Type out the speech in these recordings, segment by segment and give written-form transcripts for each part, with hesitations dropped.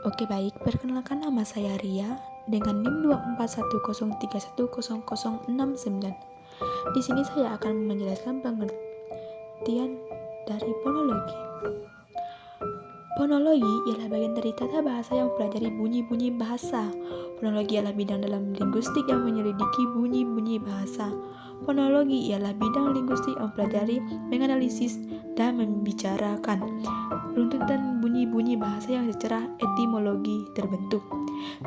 Oke baik, perkenalkan nama saya Ria dengan NIM 24103100069. Di sini saya akan menjelaskan pengertian dari fonologi. Fonologi ialah bagian dari tata bahasa yang mempelajari bunyi-bunyi bahasa. Fonologi ialah bidang dalam linguistik yang menyelidiki bunyi-bunyi bahasa. Fonologi ialah bidang linguistik yang mempelajari, menganalisis, dan membicarakan runtutan bunyi-bunyi bahasa yang secara etimologi terbentuk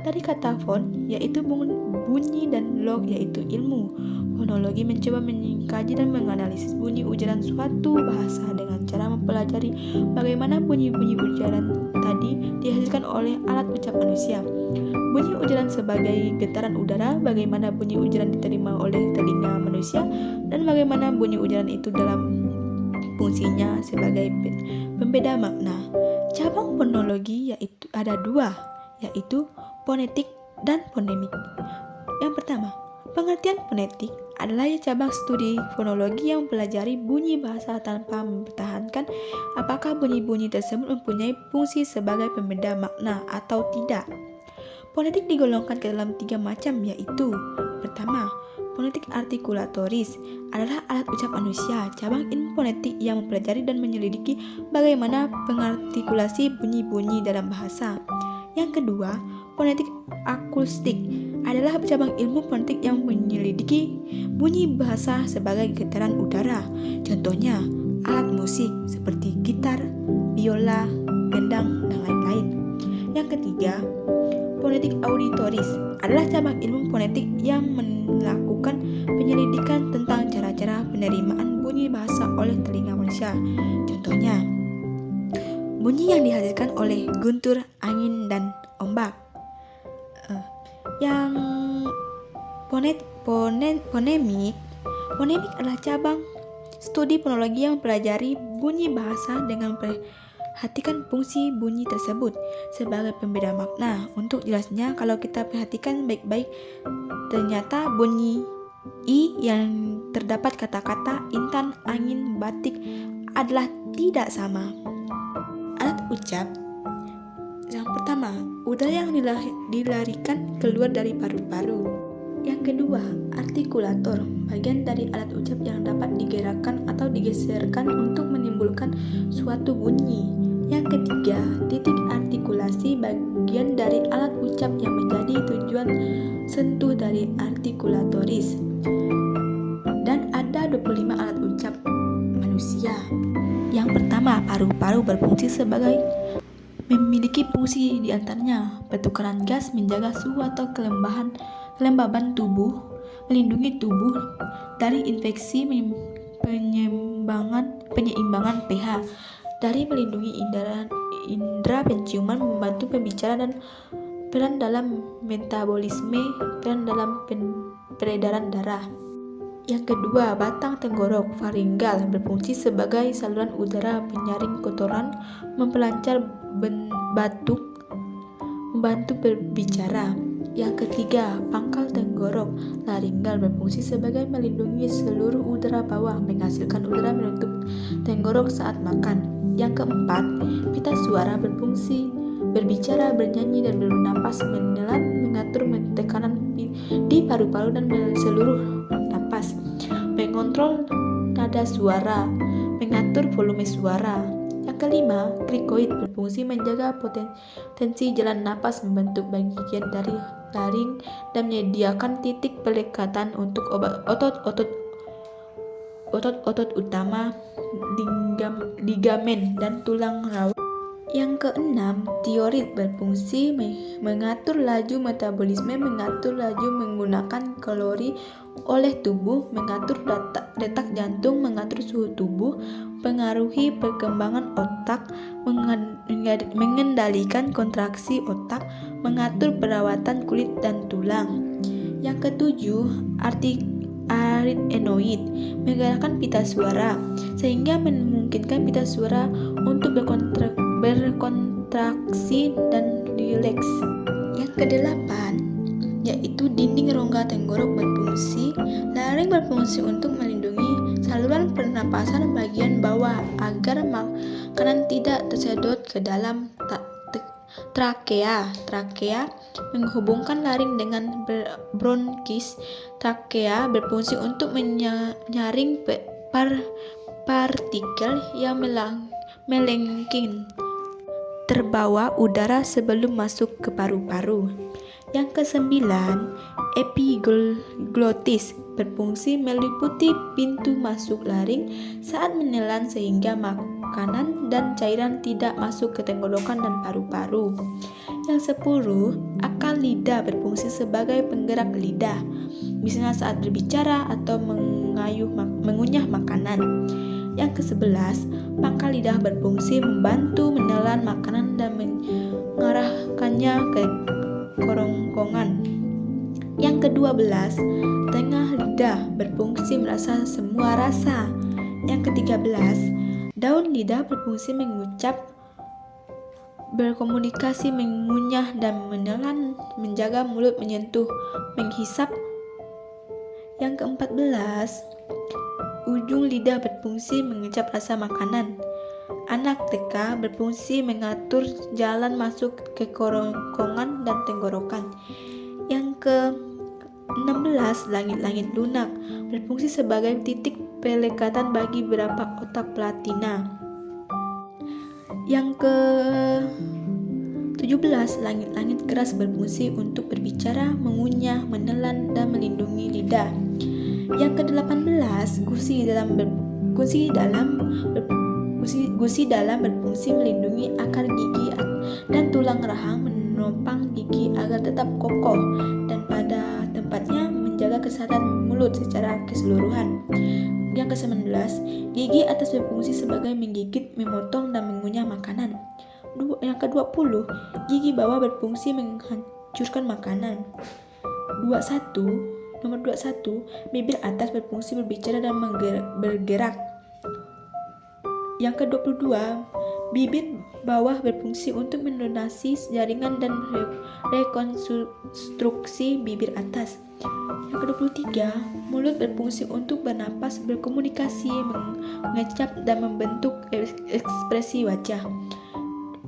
dari kata fon, yaitu bunyi, dan log, yaitu ilmu. Fonologi mencoba mengkaji dan menganalisis bunyi ujaran suatu bahasa dengan cara mempelajari bagaimana bunyi-bunyi ujaran tadi dihasilkan oleh alat ucap manusia. Bunyi ujaran sebagai getaran udara, bagaimana bunyi ujaran diterima oleh telinga manusia, dan bagaimana bunyi ujaran itu dalam fungsinya sebagai pembeda makna. Cabang fonologi yaitu ada dua, yaitu fonetik dan fonemik. Yang pertama, pengertian fonetik adalah cabang studi fonologi yang mempelajari bunyi bahasa tanpa mempertahankan apakah bunyi-bunyi tersebut mempunyai fungsi sebagai pembeda makna atau tidak. Fonetik digolongkan ke dalam 3 macam, yaitu pertama, fonetik artikulatoris adalah alat ucap manusia, cabang ilmu fonetik yang mempelajari dan menyelidiki bagaimana pengartikulasi bunyi-bunyi dalam bahasa. Yang kedua, fonetik akustik adalah cabang ilmu fonetik yang menyelidiki bunyi bahasa sebagai getaran udara. Contohnya, alat musik seperti gitar, biola, gendang, dan lain-lain. Yang ketiga, fonetik auditoris adalah cabang ilmu fonetik yang melakukan penyelidikan tentang cara-cara penerimaan bunyi bahasa oleh telinga manusia. Contohnya, bunyi yang dihasilkan oleh guntur, angin, dan ombak. Yang fonemik adalah cabang studi fonologi yang mempelajari bunyi bahasa dengan memperhatikan fungsi bunyi tersebut sebagai pembeda makna. Untuk jelasnya, kalau kita perhatikan baik-baik, ternyata bunyi I yang terdapat kata-kata intan, angin, batik adalah tidak sama. Alat ucap. Yang pertama, udara yang dilarikan keluar dari paru-paru. Yang kedua, artikulator, bagian dari alat ucap yang dapat digerakkan atau digeserkan untuk menimbulkan suatu bunyi. Yang ketiga, titik artikulasi, bagian dari alat ucap yang menjadi tujuan sentuh dari artikulatoris. Dan ada 25 alat ucap manusia. Yang pertama, paru-paru berfungsi sebagai memiliki fungsi diantaranya pertukaran gas, menjaga suhu atau kelembaban tubuh, melindungi tubuh dari infeksi, penyeimbangan pH, dari melindungi indera penciuman, membantu pembicaraan, dan peran dalam metabolisme, peran dalam peredaran darah. Yang kedua, batang tenggorok faringal berfungsi sebagai saluran udara penyaring kotoran, memperlancar batuk, membantu berbicara. Yang ketiga, pangkal tenggorok laringal berfungsi sebagai melindungi seluruh udara bawah, menghasilkan udara menutup tenggorok saat makan. Yang keempat, pita suara berfungsi berbicara, bernyanyi, dan bernapas, menelan, mengatur tekanan di paru-paru dan seluruh napas, mengontrol nada suara, mengatur volume suara. Yang kelima, krikoid berfungsi menjaga potensi jalan napas, membentuk bagian dari laring, dan menyediakan titik pelekatan untuk otot-otot utama, ligamen, dan tulang rawan. Yang keenam, tiorit berfungsi mengatur laju metabolisme, mengatur laju menggunakan kalori oleh tubuh, mengatur detak jantung, mengatur suhu tubuh, pengaruhi perkembangan otak, mengendalikan kontraksi otak, mengatur perawatan kulit dan tulang. Yang ketujuh, arytenoid menggerakkan pita suara sehingga memungkinkan pita suara untuk berkontraksi dan rileks. Yang kedelapan, yaitu dinding rongga tenggorok berfungsi. Laring berfungsi untuk melindungi saluran pernapasan bagian bawah agar makanan tidak tersedot ke dalam Trakea menghubungkan laring dengan bronkis. Trakea berfungsi untuk menyaring partikel yang melengking terbawa udara sebelum masuk ke paru-paru. Yang kesembilan, epiglotis berfungsi meliputi pintu masuk laring saat menelan sehingga makanan dan cairan tidak masuk ke tenggorokan dan paru-paru. Yang 10, akal lidah berfungsi sebagai penggerak lidah, misalnya saat berbicara atau mengunyah makanan. Yang ke-11, pangkal lidah berfungsi membantu menelan makanan dan mengarahkannya ke kerongkongan. Yang ke-12, tengah lidah berfungsi merasa semua rasa. Yang ke-13, daun lidah berfungsi mengucap, berkomunikasi, mengunyah dan menelan, menjaga mulut, menyentuh, menghisap. Yang ke-14, ujung lidah berfungsi mengecap rasa makanan. Anak TK berfungsi mengatur jalan masuk ke kerongkongan dan tenggorokan. Yang ke-16, langit-langit lunak berfungsi sebagai titik pelekatan bagi beberapa otak platina. Yang ke-17, langit-langit keras berfungsi untuk berbicara, mengunyah, menelan, dan melindungi lidah. Yang ke-18, gusi dalam berfungsi melindungi akar gigi dan tulang rahang, menopang gigi agar tetap kokoh dan pada tempatnya, menjaga kesehatan mulut secara keseluruhan. Yang ke-19, gigi atas berfungsi sebagai menggigit, memotong, dan mengunyah makanan. Yang ke-20, gigi bawah berfungsi menghancurkan makanan. Nomor 21, bibir atas berfungsi berbicara dan bergerak. Yang ke-22, bibir bawah berfungsi untuk melunasi jaringan dan rekonstruksi bibir atas. Yang ke-23, mulut berfungsi untuk bernapas, berkomunikasi, mengecap, dan membentuk ekspresi wajah.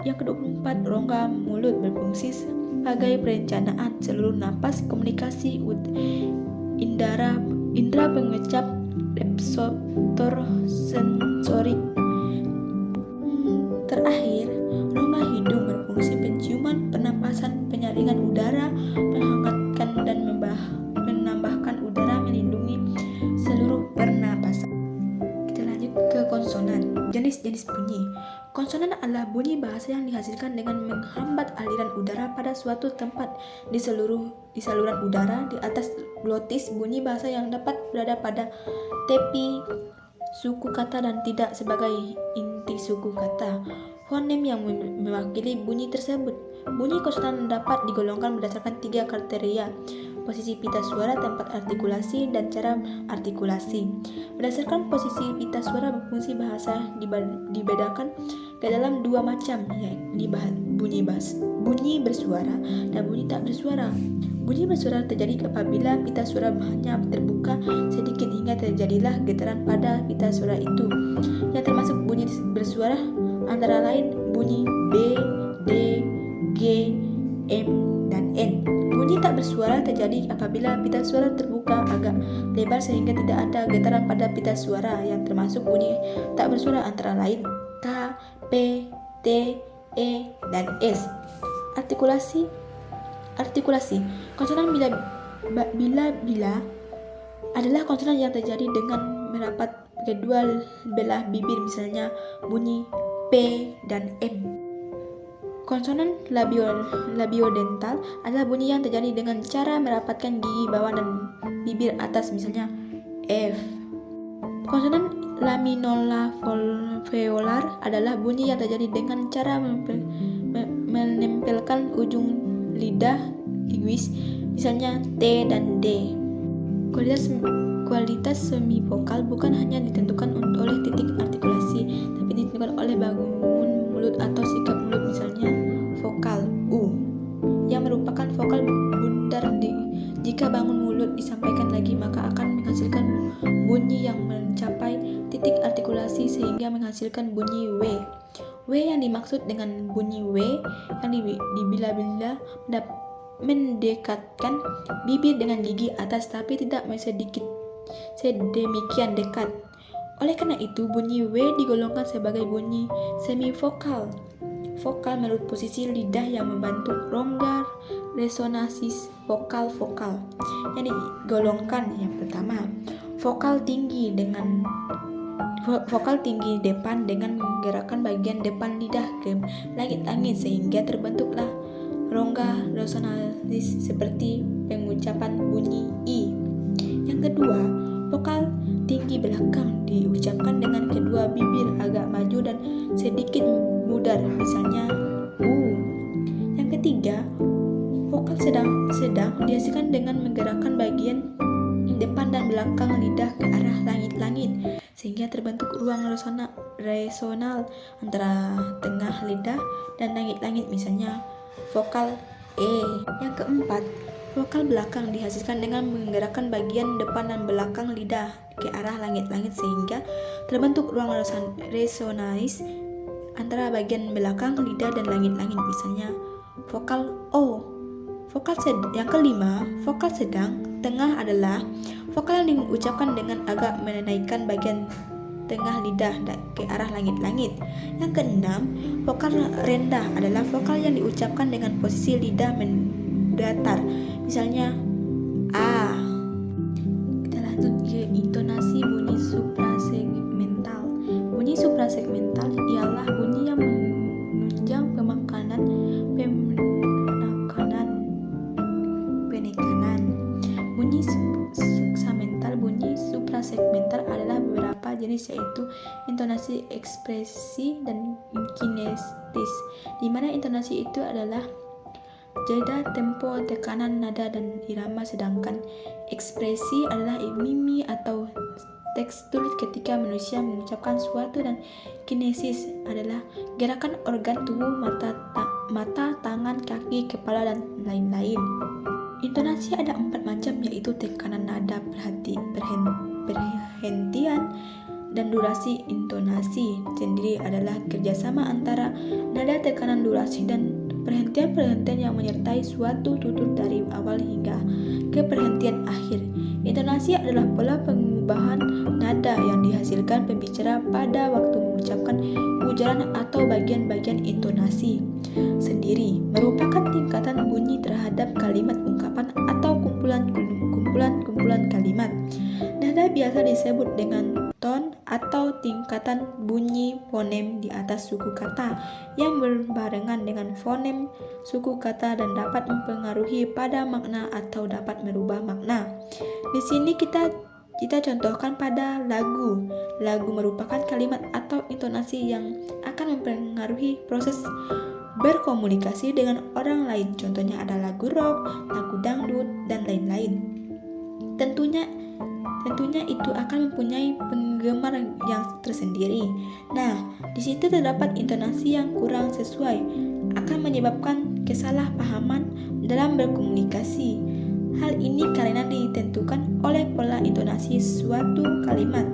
Yang ke-24, rongga mulut berfungsi sebagai perencanaan seluruh napas, komunikasi, indera pengecap, reseptor sensorik. Terakhir, rongga hidung berfungsi penciuman, pernapasan, penyaringan udara, menghangatkan dan menambahkan udara, melindungi seluruh pernapasan. Kita lanjut ke konsonan. Jenis-jenis bunyi. Konsonan adalah bunyi bahasa yang dihasilkan dengan menghambat aliran udara pada suatu tempat di saluran udara di atas glotis. Bunyi bahasa yang dapat berada pada tepi suku kata dan tidak sebagai inti suku kata. Fonem yang mewakili bunyi tersebut. Bunyi konsonan dapat digolongkan berdasarkan 3 kriteria: posisi pita suara, tempat artikulasi, dan cara artikulasi. Berdasarkan posisi pita suara, berfungsi bahasa dibedakan ke dalam 2 macam, yakni bunyi bersuara dan bunyi tak bersuara. Bunyi bersuara terjadi apabila pita suara hanya terbuka sedikit hingga terjadilah getaran pada pita suara itu. Yang termasuk bunyi bersuara antara lain bunyi B, D, G, M, dan N. Bunyi tak bersuara terjadi apabila pita suara terbuka agak lebar sehingga tidak ada getaran pada pita suara. Yang termasuk bunyi tak bersuara antara lain K, P, T, E, dan S. Artikulasi. Konsonan bila adalah konsonan yang terjadi dengan merapat kedua belah bibir, misalnya bunyi P dan M. Konsonan labiodental adalah bunyi yang terjadi dengan cara merapatkan gigi bawah dan bibir atas, misalnya F. Konsonan laminoalveolar adalah bunyi yang terjadi dengan cara menempelkan ujung lidah linguis, misalnya T dan D. Kualitas semivokal bukan hanya ditentukan oleh titik artikulasi, tapi ditentukan oleh bangun mulut atau sikap mulut, misalnya vokal U, yang merupakan vokal bundar. Jika bangun mulut disampaikan lagi, maka akan menghasilkan bunyi yang mencapai titik artikulasi sehingga menghasilkan bunyi W. W yang dimaksud dengan bunyi W yang bila-bila mendekatkan bibir dengan gigi atas tapi tidak sedemikian dekat. Oleh karena itu, bunyi W digolongkan sebagai bunyi semivokal. Vokal menurut posisi lidah yang membentuk rongga resonansi vokal-vokal yang digolongkan yang pertama, vokal tinggi depan dengan menggerakkan bagian depan lidah ke langit-langit sehingga terbentuklah rongga resonalis seperti pengucapan bunyi I. Yang kedua, vokal tinggi belakang diucapkan dengan kedua bibir agak maju dan sedikit mudar, misalnya U. Yang ketiga, vokal sedang dihasilkan dengan menggerakkan bagian depan dan belakang lidah ke arah langit-langit sehingga terbentuk ruang resonal antara tengah lidah dan langit-langit, misalnya vokal E. Yang keempat, vokal belakang dihasilkan dengan menggerakkan bagian depan dan belakang lidah ke arah langit-langit sehingga terbentuk ruang resonalis antara bagian belakang lidah dan langit-langit, misalnya vokal O. Yang kelima, vokal sedang tengah adalah vokal yang diucapkan dengan agak menaikkan bagian tengah lidah ke arah langit-langit. Yang keenam, vokal rendah adalah vokal yang diucapkan dengan posisi lidah mendatar, misalnya A. Kita lanjut ke intonasi bunyi suprasegmental. Bunyi suprasegmental ialah bunyi yang menunjang penekanan. Bunyi suprasegmental adalah beberapa jenis, yaitu intonasi ekspresi dan kinestis, di mana intonasi itu adalah jeda, tempo, tekanan, nada, dan irama, sedangkan ekspresi adalah mimi atau tekstur ketika manusia mengucapkan sesuatu, dan kinesis adalah gerakan organ tubuh, mata, tangan, kaki, kepala, dan lain-lain. Intonasi ada 4 macam, yaitu tekanan nada, perhentian, dan durasi. Intonasi sendiri adalah kerjasama antara nada, tekanan, durasi, dan perhentian yang menyertai suatu tutur dari awal hingga ke perhentian akhir. Intonasi adalah pola pengubahan nada yang dihasilkan pembicara pada waktu mengucapkan ujaran atau bagian-bagian intonasi sendiri, merupakan tingkatan bunyi terhadap kalimat, ungkapan, atau kumpulan kalimat. Nada biasa disebut dengan ton atau tingkatan bunyi fonem di atas suku kata yang berbarengan dengan fonem suku kata dan dapat mempengaruhi pada makna atau dapat merubah makna. Di sini kita contohkan pada lagu. Lagu merupakan kalimat atau intonasi yang akan mempengaruhi proses berkomunikasi dengan orang lain. Contohnya ada lagu rock, lagu dangdut, dan lain-lain. Tentunya itu akan mempunyai penggemar yang tersendiri. Nah, di situ terdapat intonasi yang kurang sesuai akan menyebabkan kesalahpahaman dalam berkomunikasi. Hal ini karena ditentukan oleh pola intonasi suatu kalimat,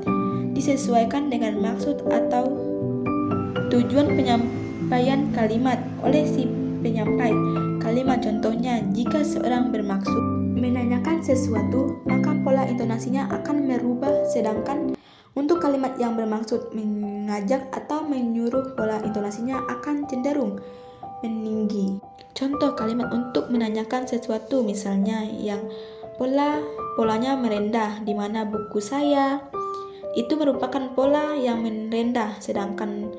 disesuaikan dengan maksud atau tujuan penyampaian kalimat oleh si penyampai kalimat. Contohnya, jika seorang bermaksud menanyakan sesuatu, maka pola intonasinya akan merubah, sedangkan untuk kalimat yang bermaksud mengajak atau menyuruh, pola intonasinya akan cenderung meninggi. Contoh kalimat untuk menanyakan sesuatu, misalnya yang polanya merendah, di mana buku saya, itu merupakan pola yang merendah, sedangkan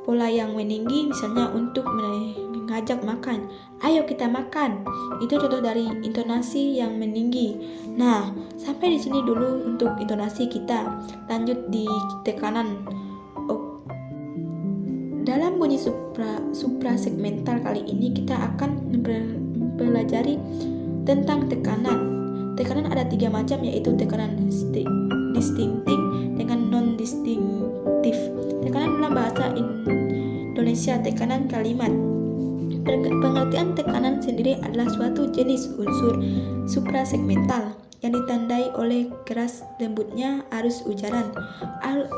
pola yang meninggi misalnya untuk mengajak makan, ayo kita makan, itu contoh dari intonasi yang meninggi. Nah, sampai di sini dulu untuk intonasi kita. Lanjut di tekanan. Dalam bunyi suprasegmental kali ini kita akan mempelajari tentang tekanan. Tekanan ada 3 macam, yaitu tekanan distinktif dengan non-distinktif. Tekanan dalam bahasa Indonesia, tekanan kalimat. Pengertian tekanan sendiri adalah suatu jenis unsur suprasegmental yang ditandai oleh keras lembutnya arus ujaran.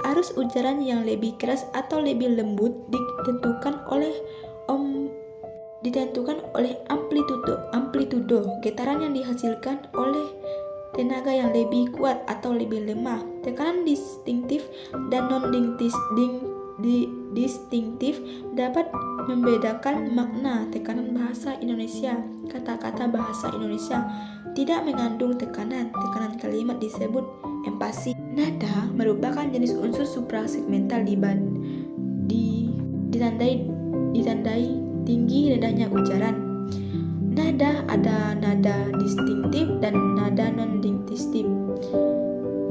Arus ujaran yang lebih keras atau lebih lembut ditentukan oleh amplitudo getaran yang dihasilkan oleh tenaga yang lebih kuat atau lebih lemah. Tekanan distinktif dan non-distinktif dapat membedakan makna tekanan bahasa Indonesia. Kata-kata bahasa Indonesia tidak mengandung tekanan. Tekanan kalimat disebut empasi. Nada merupakan jenis unsur suprasegmental ditandai tinggi rendahnya ujaran. Nada ada nada distinktif dan nada non-distinktif.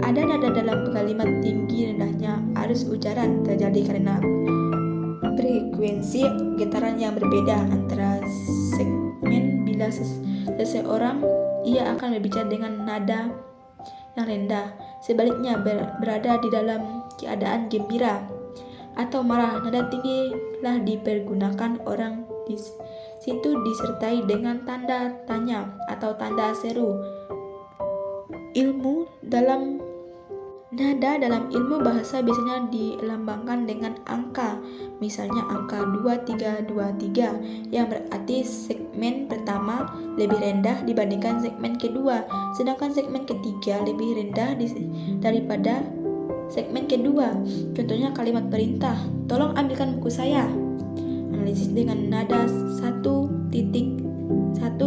Ada nada dalam kalimat tinggi rendahnya arus ujaran terjadi karena frekuensi getaran yang berbeda antara segmen. Bila seseorang ia akan berbicara dengan nada yang rendah, sebaliknya berada di dalam keadaan gembira atau marah, nada tinggi lah dipergunakan orang di situ disertai dengan tanda tanya atau tanda seru. Nada dalam ilmu bahasa biasanya dilambangkan dengan angka, misalnya angka 2323 yang berarti segmen pertama lebih rendah dibandingkan segmen kedua, sedangkan segmen ketiga lebih rendah daripada segmen kedua. Contohnya kalimat perintah, tolong ambilkan buku saya. Analisis dengan nada 1.11.32.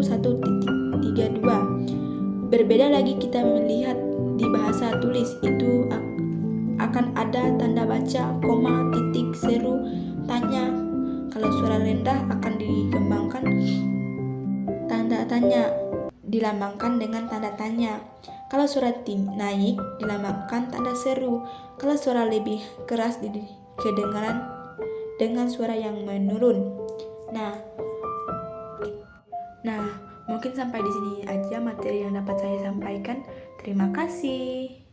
Berbeda lagi kita melihat di bahasa tulis, itu akan ada tanda baca, koma, titik, seru, tanya. Kalau suara rendah akan dikembangkan tanda tanya, dilambangkan dengan tanda tanya. Kalau suara naik dilambangkan tanda seru. Kalau suara lebih keras kedengaran dengan suara yang menurun. Nah, mungkin sampai di sini aja materi yang dapat saya sampaikan. Terima kasih.